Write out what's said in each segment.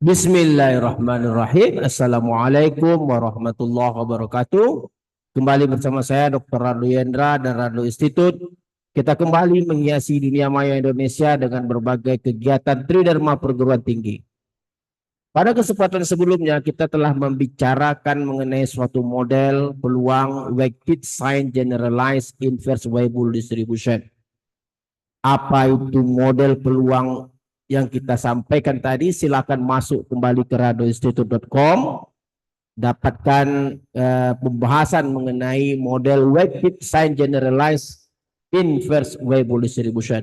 Bismillahirrahmanirrahim. Assalamualaikum warahmatullahi wabarakatuh. Kembali bersama saya Dr. Radlu Yendra dan Radlu Institute. Kita kembali menghiasi dunia maya Indonesia dengan berbagai kegiatan Tridharma perguruan tinggi. Pada kesempatan sebelumnya kita telah membicarakan mengenai suatu model peluang weighted sign generalized inverse Weibull distribution. Apa itu model peluang yang kita sampaikan tadi? Silakan masuk kembali ke radioinstitute.com, dapatkan pembahasan mengenai model weighted sign generalized inverse Weibull distribution.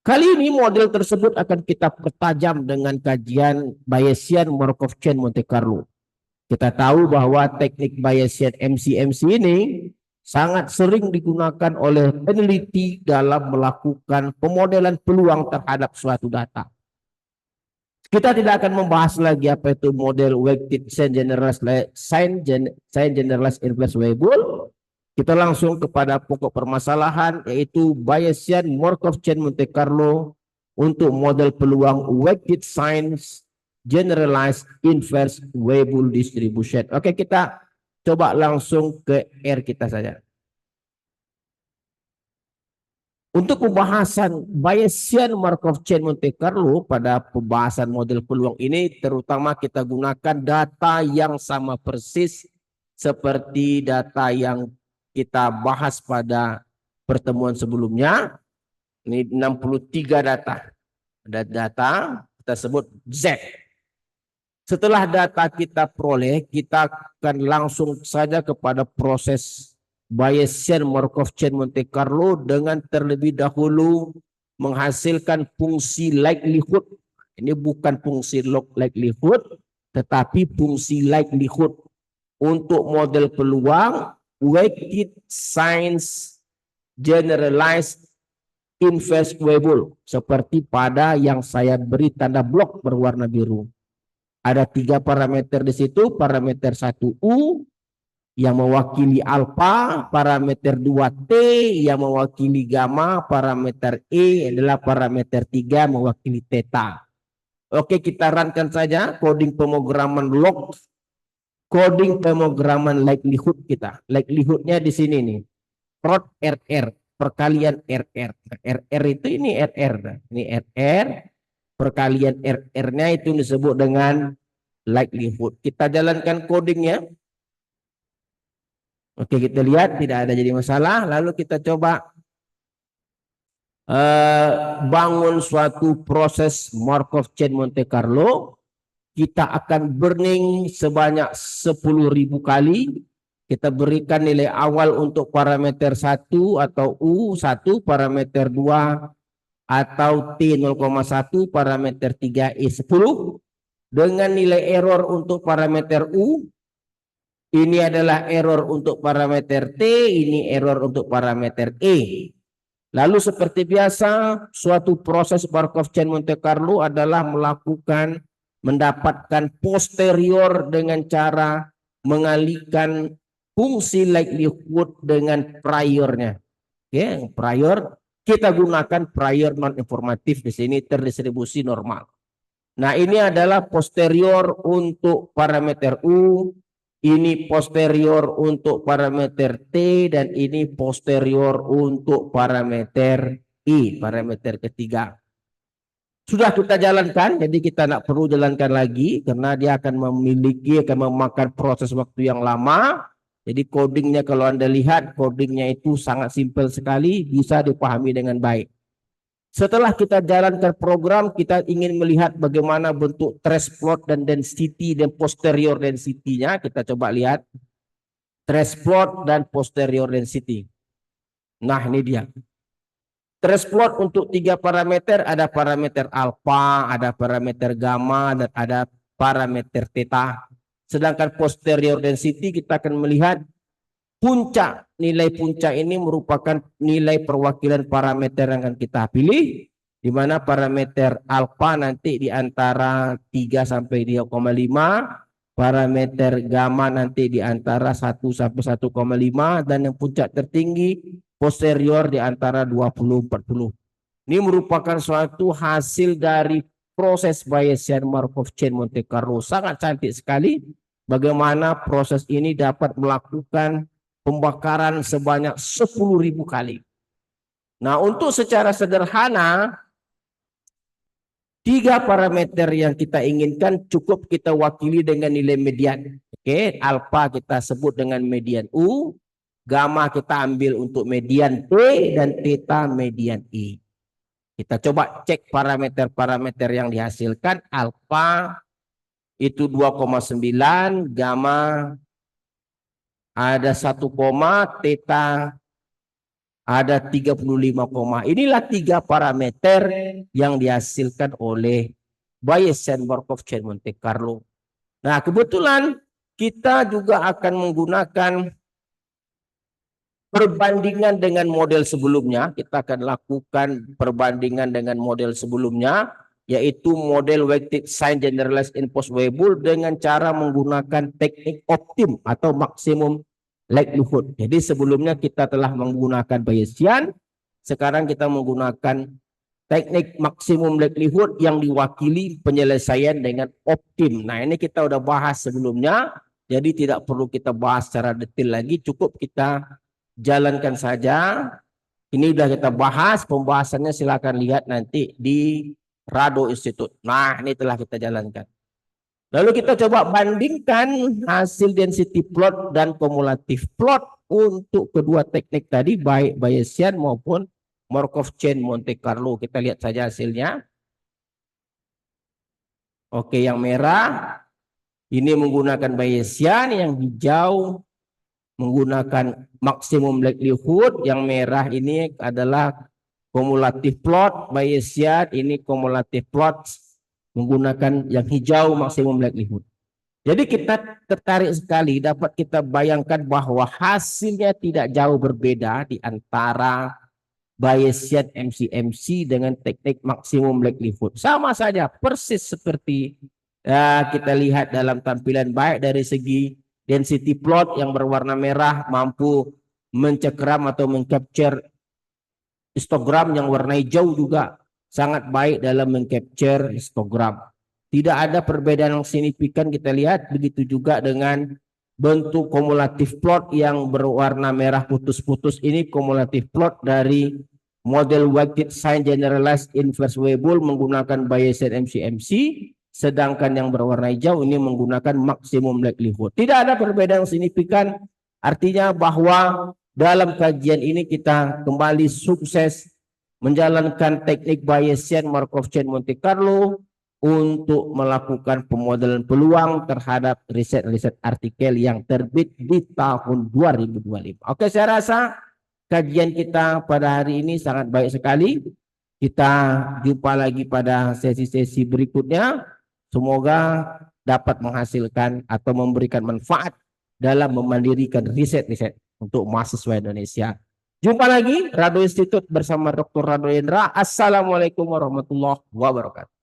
Kali ini model tersebut akan kita pertajam dengan kajian Bayesian Markov Chain Monte Carlo. Kita tahu bahwa teknik Bayesian MC ini sangat sering digunakan oleh peneliti dalam melakukan pemodelan peluang terhadap suatu data. Kita tidak akan membahas lagi apa itu model weighted sign generalized inverse Weibull. Kita langsung kepada pokok permasalahan, yaitu Bayesian Markov Chain Monte Carlo untuk model peluang weighted signs generalized inverse Weibull distribution. Oke, kita coba langsung ke R kita saja. Untuk pembahasan Bayesian Markov Chain Monte Carlo pada pembahasan model peluang ini, terutama kita gunakan data yang sama persis seperti data yang kita bahas pada pertemuan sebelumnya. Ini 63 data. Ada data kita sebut Z. Setelah data kita peroleh, kita akan langsung saja kepada proses Bayesian Markov Chain Monte Carlo dengan terlebih dahulu menghasilkan fungsi likelihood. Ini bukan fungsi log likelihood, tetapi fungsi likelihood untuk model peluang weighted signs generalized inverse Weibull, seperti pada yang saya beri tanda blok berwarna biru. Ada 3 parameter di situ, parameter 1U yang mewakili alfa, parameter 2T yang mewakili gamma, parameter E adalah parameter 3 mewakili theta. Oke, kita runkan saja coding pemrograman log, coding pemrograman likelihood kita. Likelihoodnya di sini nih, prot RR, perkalian RR. RR itu ini RR. Ini RR, perkalian RR-nya itu disebut dengan likelihood. Kita jalankan codingnya. Oke, kita lihat tidak ada jadi masalah. Lalu kita coba bangun suatu proses Markov Chain Monte Carlo. Kita akan burning sebanyak 10.000 kali. Kita berikan nilai awal untuk parameter 1 atau U1, parameter 2 atau T0,1, parameter 3 E10. Dengan nilai error untuk parameter U. Ini adalah error untuk parameter T, ini error untuk parameter E. Lalu seperti biasa, suatu proses Markov Chain Monte Carlo adalah mendapatkan posterior dengan cara mengalihkan fungsi likelihood dengan priornya. Oke, prior kita gunakan prior non informatif di sini terdistribusi normal. Nah, ini adalah posterior untuk parameter U, ini posterior untuk parameter T, dan ini posterior untuk parameter I, parameter ketiga. Sudah kita jalankan, jadi kita tidak perlu jalankan lagi karena dia akan memakan proses waktu yang lama. Jadi codingnya kalau Anda lihat, codingnya itu sangat simpel sekali, bisa dipahami dengan baik. Setelah kita jalankan program, kita ingin melihat bagaimana bentuk trace plot dan density dan posterior density-nya. Kita coba lihat trace plot dan posterior density. Nah, ini dia. Trace plot untuk 3 parameter, ada parameter alpha, ada parameter gamma, dan ada parameter theta. Sedangkan posterior density kita akan melihat puncak. Nilai puncak ini merupakan nilai perwakilan parameter yang akan kita pilih, di mana parameter alpha nanti di antara 3 sampai 3,5, parameter gamma nanti di antara 1 sampai 1,5, dan yang puncak tertinggi posterior di antara 20-40. Ini merupakan suatu hasil dari proses Bayesian Markov Chain Monte Carlo. Sangat cantik sekali bagaimana proses ini dapat melakukan pembakaran sebanyak 10.000 kali. Nah, untuk secara sederhana, 3 parameter yang kita inginkan cukup kita wakili dengan nilai median. Oke, alfa kita sebut dengan median U, gamma kita ambil untuk median P, dan theta median I. Kita coba cek parameter-parameter yang dihasilkan. Alfa itu 2,9, gamma ada 1, theta ada 35, inilah 3 parameter yang dihasilkan oleh Bayesian Markov Chain Monte Carlo. Nah, kebetulan kita juga akan menggunakan perbandingan dengan model sebelumnya. Kita akan lakukan perbandingan dengan model sebelumnya, yaitu model weighted sign generalized impossible dengan cara menggunakan teknik optim atau maksimum likelihood. Jadi sebelumnya kita telah menggunakan Bayesian, sekarang kita menggunakan teknik maksimum likelihood yang diwakili penyelesaian dengan optim. Nah, ini kita udah bahas sebelumnya, jadi tidak perlu kita bahas secara detail lagi, cukup kita jalankan saja. Ini udah kita bahas, pembahasannya silakan lihat nanti di Rado Institute. Nah, ini telah kita jalankan. Lalu kita coba bandingkan hasil density plot dan kumulatif plot untuk kedua teknik tadi, baik Bayesian maupun Markov Chain Monte Carlo. Kita lihat saja hasilnya. Oke, yang merah ini menggunakan Bayesian, yang hijau menggunakan maksimum likelihood, yang merah ini adalah kumulatif plot Bayesian, ini kumulatif plot menggunakan yang hijau maksimum likelihood. Jadi kita tertarik sekali, dapat kita bayangkan bahwa hasilnya tidak jauh berbeda di antara Bayesian MCMC dengan teknik maksimum likelihood. Sama saja, persis seperti kita lihat dalam tampilan, baik dari segi density plot yang berwarna merah mampu mencekram atau mengcapture histogram, yang warna hijau juga sangat baik dalam mengcapture histogram. Tidak ada perbedaan yang signifikan kita lihat. Begitu juga dengan bentuk kumulatif plot yang berwarna merah putus-putus, ini kumulatif plot dari model weighted sign generalized inversible menggunakan Bayesian MCMC, sedangkan yang berwarna hijau ini menggunakan maksimum likelihood. Tidak ada perbedaan yang signifikan, artinya bahwa dalam kajian ini kita kembali sukses menjalankan teknik Bayesian Markov Chain Monte Carlo untuk melakukan pemodelan peluang terhadap riset-riset artikel yang terbit di tahun 2025. Oke, saya rasa kajian kita pada hari ini sangat baik sekali. Kita jumpa lagi pada sesi-sesi berikutnya. Semoga dapat menghasilkan atau memberikan manfaat dalam memandirikan riset-riset untuk mahasiswa Indonesia. Jumpa lagi Rado Institute bersama Dr. Rado Hendra. Assalamualaikum warahmatullahi wabarakatuh.